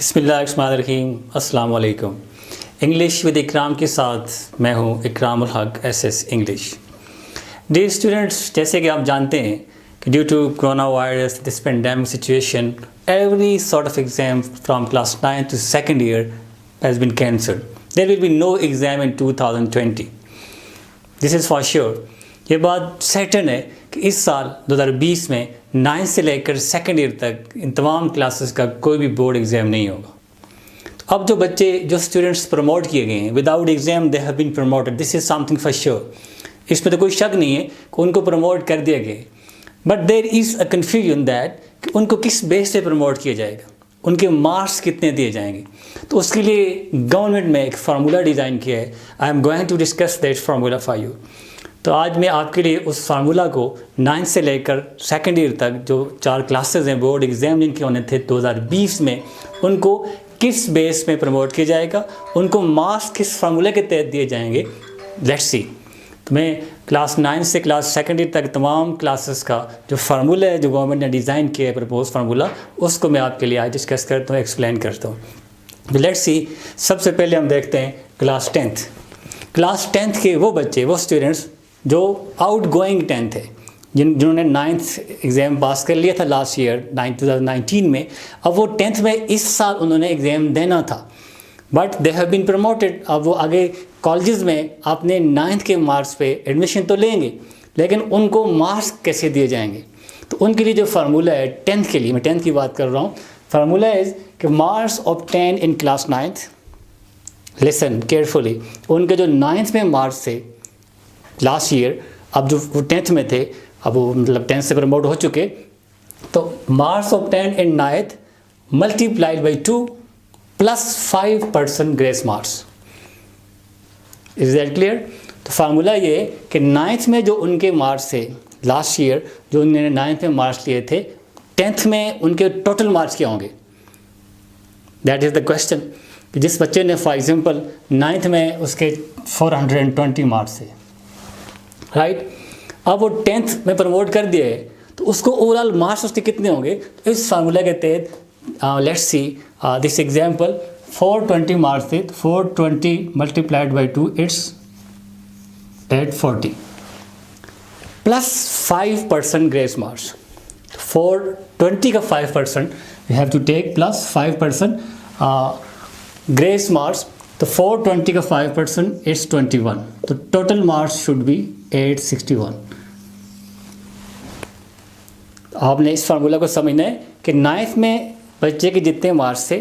बिस्मिल्लाहिर्रहमानिर्रहीम, अस्सलाम वालेकुम। इंग्लिश विद इकराम के साथ मैं हूँ इकरामुल हक एसएस इंग्लिश। डियर स्टूडेंट्स, जैसे कि आप जानते हैं कि due to corona virus this pandemic situation every sort of exam from class 9 to second year has been cancelled. There will be no exam in 2020. This is for sure. ये बात certain है कि इस साल 2020 में 9 से लेकर सेकेंड ईयर तक इन तमाम क्लासेस का कोई भी बोर्ड एग्ज़ाम नहीं होगा। तो अब जो स्टूडेंट्स प्रमोट किए गए हैं without exam they have been promoted, this is something for sure. इसमें तो कोई शक नहीं है कि उनको प्रमोट कर दिया गया, but there is a confusion that कि उनको किस बेस पे प्रमोट किया जाएगा, उनके मार्क्स कितने दिए जाएंगे। तो उसके लिए गवर्नमेंट में एक फार्मूला डिज़ाइन किया है। I am going to discuss that formula for you. तो आज मैं आपके लिए उस फार्मूला को 9 से लेकर सेकेंड ईयर तक जो 4 क्लासेस हैं बोर्ड एग्ज़ाम जिनके होने थे 2020 में, उनको किस बेस में प्रमोट किया जाएगा, उनको मार्क्स किस फार्मूले के तहत दिए जाएंगे, लेट्स सी। तो मैं क्लास 9 से क्लास सेकेंड ईयर तक तमाम क्लासेस का जो फार्मूला है जो गवर्नमेंट ने डिज़ाइन किया है प्रपोज फार्मूला, उसको मैं आपके लिए आज डिस्कस करता हूँ, एक्सप्लेन करता हूँ। तो लेट्स सी, सबसे पहले हम देखते हैं क्लास 10th। क्लास 10th के वो बच्चे, वो स्टूडेंट्स जो आउट गोइंग 10th है, जिन्होंने 9th एग्ज़ाम पास कर लिया था लास्ट ईयर 2019 में, अब वो 10th में इस साल उन्होंने एग्ज़ाम देना था, but they have been promoted. अब वो आगे कॉलेजेस में अपने 9th के मार्क्स पे एडमिशन तो लेंगे, लेकिन उनको मार्क्स कैसे दिए जाएंगे। तो उनके लिए जो फार्मूला है 10th के लिए, मैं 10th की बात कर रहा हूँ, फार्मूला इज़ कि marks obtain in class 9th, listen carefully, उनके जो 9th में मार्क्स थे लास्ट ईयर, अब जो वो 10th में थे, अब वो मतलब 10th से प्रमोट हो चुके, तो marks obtain in 9th multiplied by 2 plus 5% grace marks. Is that clear? तो फार्मूला ये कि 9th में जो उनके मार्क्स थे लास्ट ईयर, जो उन्होंने 9th में मार्क्स लिए थे, 10th में उनके टोटल मार्क्स क्या होंगे, दैट इज़ द क्वेश्चन। जिस बच्चे ने फॉर एग्जांपल 9th में उसके 420 मार्क्स थे, राइट, अब वो 10th में प्रमोट कर दिया है, तो उसको ओवरऑल मार्क्स उसके कितने होंगे। तो इस फार्मूला के तहत let's see this example, 420 marks थे, 420 multiplied by 2 it's 840 plus 5% grace marks. 420 का 5% we have to take plus 5% grace marks, तो 420 का 5% इट्स 21, तो टोटल मार्क्स शुड बी 861। आपने इस फार्मूला को समझना है कि 9th में बच्चे के जितने मार्क्स थे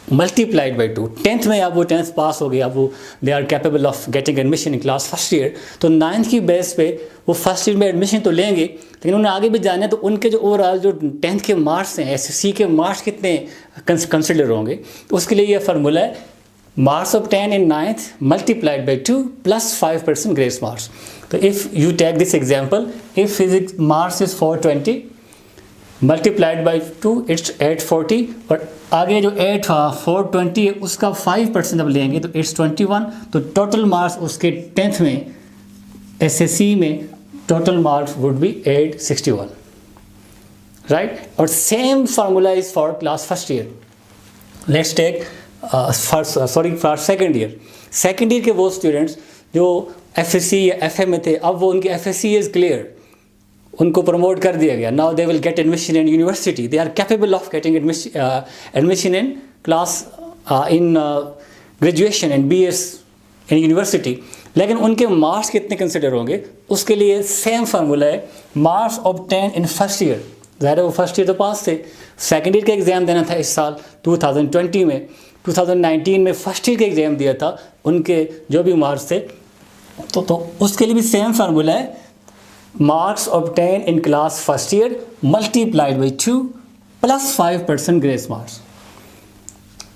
मल्टीप्लाइड बाई 2, 10th में अब वो 10th पास हो गया, अब वो they are capable of getting admission in class first year, तो 9th की बेस पे वो फर्स्ट ईयर में एडमिशन तो लेंगे, लेकिन उन्हें आगे भी जाना है, तो उनके जो ओवरऑल जो 10th के मार्क्स हैं, एसएससी के मार्क्स कितने कंसिडर होंगे। तो उसके लिए ये फार्मूला है marks obtained in 9th multiplied by 2 plus 5% grace marks. So if you take this example, if physics marks is 420 multiplied by 2 it's 840, और आगे जो 420 है उसका 5% अब लेंगे तो it's 21, तो टोटल मार्क्स उसके 10th में एसएससी में total marks would be 861, right. और same formula is for class first year. Let's take for second year. Second year के वो स्टूडेंट्स जो एफएससी या एफए में थे, अब वो उनकी एफएससी इज़ क्लियर, उनको प्रमोट कर दिया गया, now they will get admission in university, they are capable of getting admission in class in graduation and BS in university. लेकिन उनके मार्क्स कितने कंसिडर होंगे, उसके लिए सेम फार्मूला है, marks obtain in first year, ज़ाहिर वो फर्स्ट ईयर तो पास थे, सेकेंड ईयर का एग्ज़ाम देना था इस साल 2020 में, 2019 में फर्स्ट ईयर का एग्ज़ाम दिया था, उनके जो भी मार्क्स थे, तो उसके लिए भी सेम फार्मूला है, marks obtain in class first year multiplied by 2 plus 5% grace marks.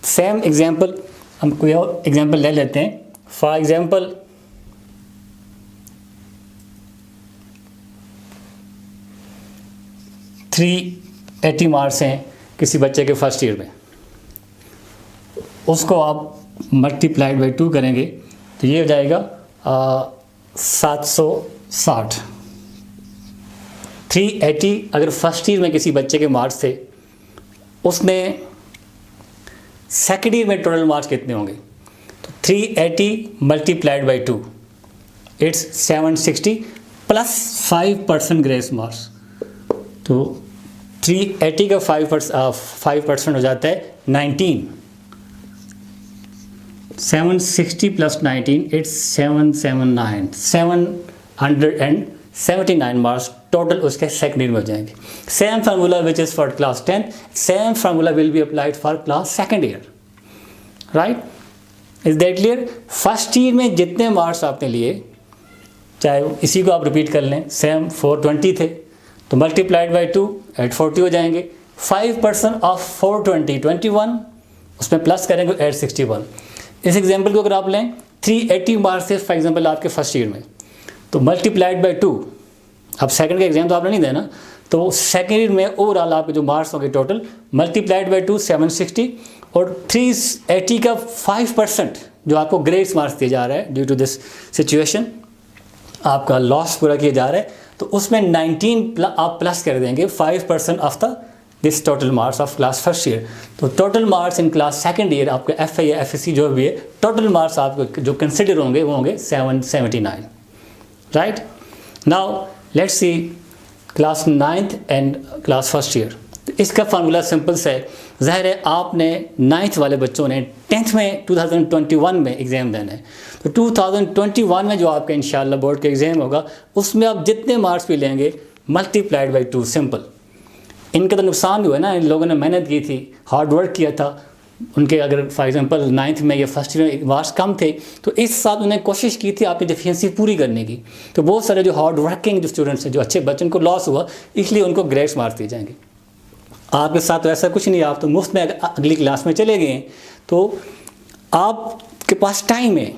Same example हम कोई और एग्जांपल ले लेते हैं। फॉर एग्जांपल थ्री 80 मार्क्स हैं किसी बच्चे के फर्स्ट ईयर में, उसको आप मल्टीप्लाइड बाई 2 करेंगे तो ये हो जाएगा 760। 380 अगर फर्स्ट ईयर में किसी बच्चे के मार्क्स थे, उसने सेकेंड ईयर में टोटल मार्क्स कितने होंगे? तो 380 multiplied by 2 it's 760 plus 5% grace marks. तो 380 का 5% हो जाता है 19। 760 प्लस 19 इट्स 779 मार्क्स टोटल उसके सेकेंड ईयर में हो जाएंगे। Same formula which is for class 10, same formula will be applied for class second year, right? Is that clear? First year में जितने मार्क्स आपने लिए, चाहे इसी को आप रिपीट कर लें, सेम 420 थे तो मल्टीप्लाइड बाई 2 840 हो जाएंगे। 5% ऑफ 420 21, उसमें प्लस करेंगे 861। इस एग्जाम्पल को अगर आप लें 380 मार्क्स थे फॉर एग्जाम्पल आपके फर्स्ट ईयर में, तो मल्टीप्लाइड बाई 2, अब सेकंड का एग्जाम तो आपने नहीं देना, तो सेकंड ईयर में ओवरऑल आपके जो मार्क्स होंगे टोटल मल्टीप्लाइड बाई 2 760 और 380 का 5% जो आपको ग्रेस मार्क्स दिया जा रहा है ड्यू टू दिस सिचुएशन, आपका लॉस पूरा किया जा रहा है, तो उसमें 19 आप प्लस कर देंगे 5% of the this total marks of class first year. तो total marks in class second year आपके FA या FSC जो भी है, टोटल मार्क्स आपको जो कंसिडर होंगे वो होंगे 779, right? Now let's see class 9th and class first year. इसका फार्मूला सिंपल सा है। ज़ाहिर है आपने 9th वाले बच्चों ने 10th में 2021 में एग्ज़ाम देना है, तो 2021 में जो आपका इंशाल्लाह बोर्ड का एग्ज़ाम होगा उसमें आप जितने मार्क्स भी लेंगे मल्टीप्लाइड बाई 2, सिंपल। इनका तो नुकसान भी हुआ ना, इन लोगों ने मेहनत की थी, हार्ड वर्क किया था, उनके अगर फॉर एग्जांपल 9th में या फर्स्ट ईयर में मार्क्स कम थे तो इस साल उन्हें कोशिश की थी अपनी डिफिशिएंसी पूरी करने की, तो बहुत सारे जो हार्ड वर्किंग जो स्टूडेंट्स हैं, जो अच्छे बच्चे, उनको लॉस हुआ, इसलिए उनको ग्रेस मार्क्स दिए जाएंगे। आपके साथ तो ऐसा कुछ नहीं, आप तो मुफ्त में अगली क्लास में चले गए, तो आपके पास टाइम है,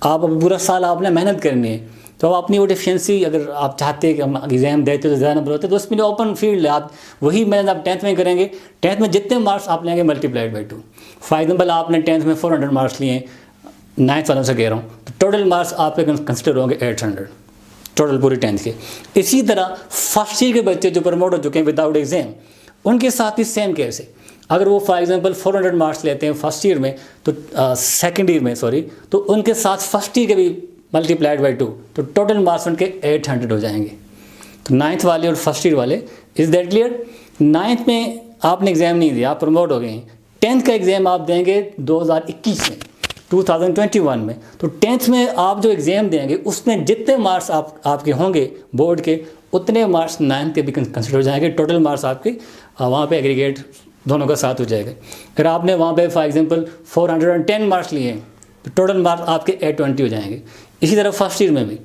आप अब पूरा साल आपने मेहनत करनी है, तो आप अपनी वो डिफिशिएंसी अगर आप चाहते हैं कि हम एग्ज़ाम देते तो ज़्यादा नंबर होते तो उसमें ओपन फील्ड है, आप वही मेहनत आप 10th में करेंगे। 10th में जितने मार्क्स आप लेंगे मल्टीप्लाइड बाई 2। फॉर एग्जाम्पल आपने 10th में 400 मार्क्स लिए, 9th वालों से कह रहा हूँ, तो टोटल मार्क्स आपके कंसिडर होंगे 800 टोटल पूरी 10th के। इसी तरह फर्स्ट ईयर के बच्चे जो प्रमोट हो चुके हैं विदाउट एग्ज़ाम, उनके साथ भी सेम केस है। अगर वो फॉर एग्जांपल 400 मार्क्स लेते हैं फर्स्ट ईयर में, तो सेकंड ईयर में सॉरी, तो उनके साथ फर्स्ट ईयर के भी मल्टीप्लाइड बाई 2, तो टोटल मार्क्स उनके 800 हो जाएंगे। तो 9th वाले और फर्स्ट ईयर वाले, इज़ दैट क्लियर? 9th में आपने एग्ज़ाम नहीं दिया, आप प्रमोट हो गए हैं, 10th का एग्ज़ाम आप देंगे 2021 में, 2021 में, तो 10th में आप जो एग्ज़ाम देंगे उसमें जितने मार्क्स आपके होंगे बोर्ड के, उतने मार्क्स 9th के भी कंसिडर हो जाएंगे। टोटल मार्क्स आपके वहाँ पे एग्रीगेट दोनों का साथ हो जाएगा। अगर आपने वहाँ पे फॉर एग्जांपल 410 मार्क्स लिए हैं तो टोटल मार्क्स आपके 820 हो जाएंगे। इसी तरह फर्स्ट ईयर में भी,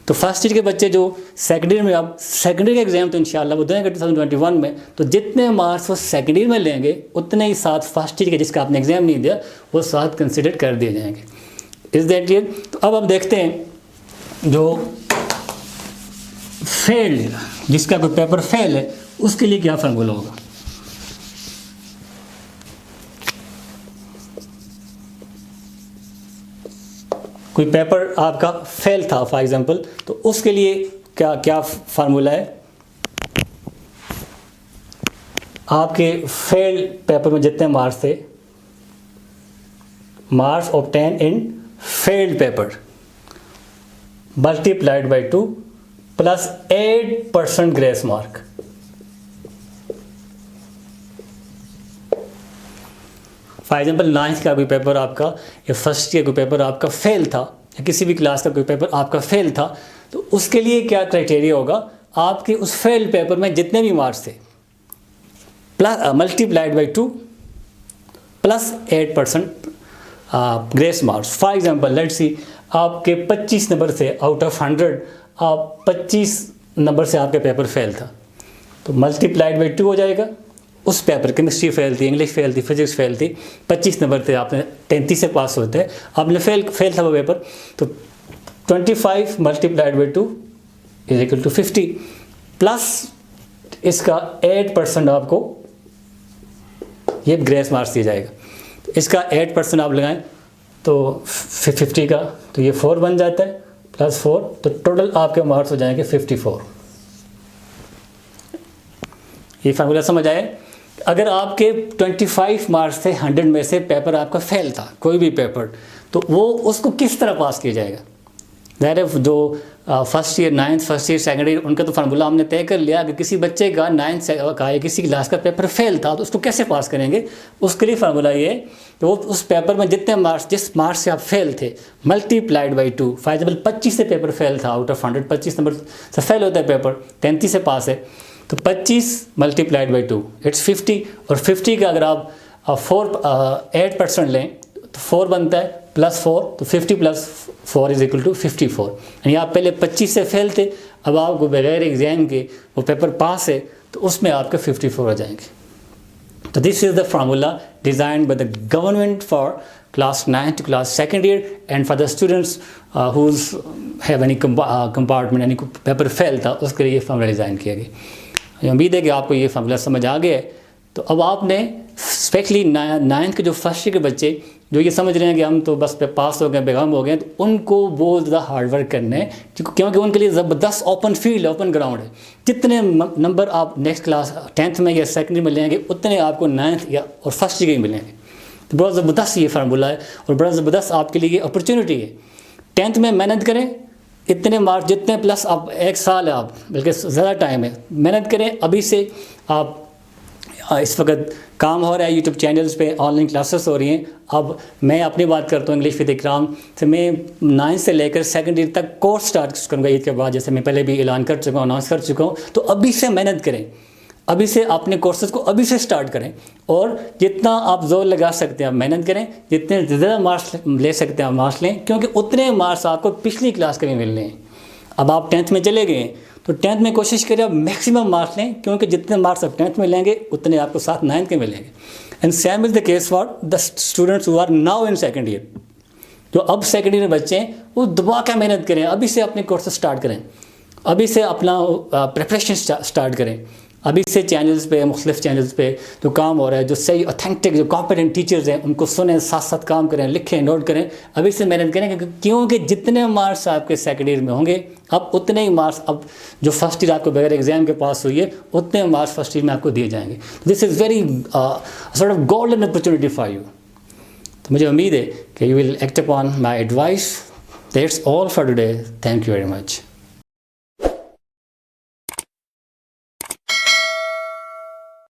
तो फर्स्ट ईयर के बच्चे जो सेकेंड ईयर में, अब सेकेंड ईयर का एग्ज़ाम तो इंशाल्लाह वो देंगे 2021 में, तो जितने मार्क्स वो सेकेंड ईयर में लेंगे उतने ही साथ फर्स्ट ईयर के जिसका आपने एग्ज़ाम नहीं दिया वो साथ कंसिडर कर दिए जाएंगे। Is that clear? तो अब देखते हैं जो फेल, जिसका कोई पेपर फेल है उसके लिए क्या फार्मूला होगा। कोई पेपर आपका फेल था फॉर एग्जांपल, तो उसके लिए क्या क्या फार्मूला है। आपके फेल पेपर में जितने मार्क्स थे, marks obtain in failed paper multiplied by 2 plus 8% grace mark. For example 9th का कोई पेपर आपका या फर्स्ट ईयर कोई पेपर आपका फेल था, या किसी भी क्लास का कोई पेपर आपका फेल था, तो उसके लिए क्या क्राइटेरिया होगा, आपके उस फेल पेपर में जितने भी मार्क्स थे plus multiplied by 2 plus 8% grace marks. For example let's see आपके 25 नंबर से आउट ऑफ 100 आप 25 नंबर से आपका पेपर फेल था, तो मल्टीप्लाइड बाई 2 हो जाएगा। उस पेपर केमिस्ट्री फेल थी, इंग्लिश फेल थी, फिजिक्स फेल थी, 25 नंबर थे, आपने 33 से पास होते हैं, आपने फेल था वो पेपर, तो 25 multiplied by 2 is equal to 50 plus इसका 8% आपको ये ग्रेस मार्क्स दिया जाएगा। तो इसका 8% आप लगाएं तो 50 का, तो ये 4 बन जाता है प्लस 4, तो टोटल आपके मार्क्स हो जाएंगे 54। ये फार्मूला समझ आए? अगर आपके 25 मार्क्स थे 100 में से, पेपर आपका फेल था, कोई भी पेपर, तो वो उसको किस तरह पास किया जाएगा? ज़ाहिर है जो first year, 9th first year, second year, उनका तो फार्मूला हमने तय कर लिया। अगर किसी बच्चे का 9th का या किसी क्लास का पेपर फेल था तो उसको कैसे पास करेंगे? उसके लिए फार्मूला ये है कि वो उस पेपर में जितने मार्क्स, जिस मार्क्स से आप फेल थे, मल्टीप्लाइड बाई 2। फॉर एग्जाम्पल 25 से पेपर फेल था, आउट ऑफ 100 25 नंबर से फेल होता है पेपर, 33 से पास है, तो 25 मल्टीप्लाइड बाई 2 इट्स 50। और 50 का अगर आप 8% लें तो 4 बनता है, +4, तो 50 + 4 इज इक्वल टू 54। यानी आप पहले 25 से फेल थे, अब आपको बगैर एग्जाम के वो पेपर पास है, तो उसमें आपके 54 आ जाएंगे। तो this is the formula design by the government for class 9 to class 2nd year and for the students whose have any compartment, यानी पेपर फेल था, उसके लिए ये फार्मूला डिज़ाइन किया गया। उम्मीद है कि आपको ये फार्मूला समझ आ गया है। तो अब आपने स्पेशली 9th के जो फर्स्ट ईयर के बच्चे जो ये समझ रहे हैं कि हम तो बस पास हो गए, बेगम हो गए, तो उनको बहुत ज़्यादा हार्डवर्क करना है, क्योंकि उनके लिए ज़बरदस्त ओपन फील्ड है, ओपन ग्राउंड है। जितने नंबर आप नेक्स्ट क्लास 10th में या 2nd में लेंगे, उतने आपको 9th या और फर्स्ट ईयर के मिलेंगे। तो बहुत ज़बरदस्त ये फार्मूला है और बड़ा ज़बरदस्त आपके लिए ये अपॉर्चुनिटी है। 10th में मेहनत करें, इतने मार्क्स जितने प्लस आप 1 साल है, आप बल्कि ज़्यादा टाइम है, मेहनत करें अभी से। आप इस वक्त काम हो रहा है, यूट्यूब चैनल्स पे ऑनलाइन क्लासेस हो रही हैं। अब मैं अपनी बात करता हूँ इंग्लिश विद इकराम से, मैं 9th से लेकर 2nd ईयर तक कोर्स स्टार्ट करूँगा ईद के बाद, जैसे मैं पहले भी ऐलान कर चुका हूँ, अनाउंस कर चुका हूँ। तो अभी से मेहनत करें, अभी से अपने कोर्सेज को अभी से स्टार्ट करें, और जितना आप जोर लगा सकते हैं आप मेहनत करें, जितने ज़्यादा मार्क्स ले सकते हैं आप मार्क्स लें, क्योंकि उतने मार्क्स आपको पिछली क्लास के भी मिलने हैं। अब आप 10th में चले गए तो 10th में कोशिश करें आप मैक्सिमम मार्क्स लें, क्योंकि जितने मार्क्स आप 10th में लेंगे उतने आपको साथ 9th के मिलेंगे। And same is the case for the students who are now in 2nd year. जो अब 2nd ईयर में बच्चे हैं वो दबा के मेहनत करें, अभी से अपने कोर्सेज स्टार्ट करें, अभी से अपना प्रिपरेशन स्टार्ट करें, अभी से चैनल्स पे, मुख्तलिफ चैनल्स पे जो काम हो रहा है, जो सही ऑथेंटिक जो कॉम्पिटेंट टीचर्स हैं उनको सुनें, साथ साथ काम करें, लिखें, नोट करें, अभी से मेहनत करें, क्योंकि जितने मार्क्स आपके 2nd ईयर में होंगे, अब उतने ही मार्क्स अब जो फर्स्ट ईयर आपको बगैर एग्जाम के पास हुई है, उतने मार्क्स फर्स्ट ईयर में आपको दिए जाएंगे। This is very sort of golden opportunity for you. तो मुझे उम्मीद है कि you will act upon my advice. That's all for today. Thank you very much.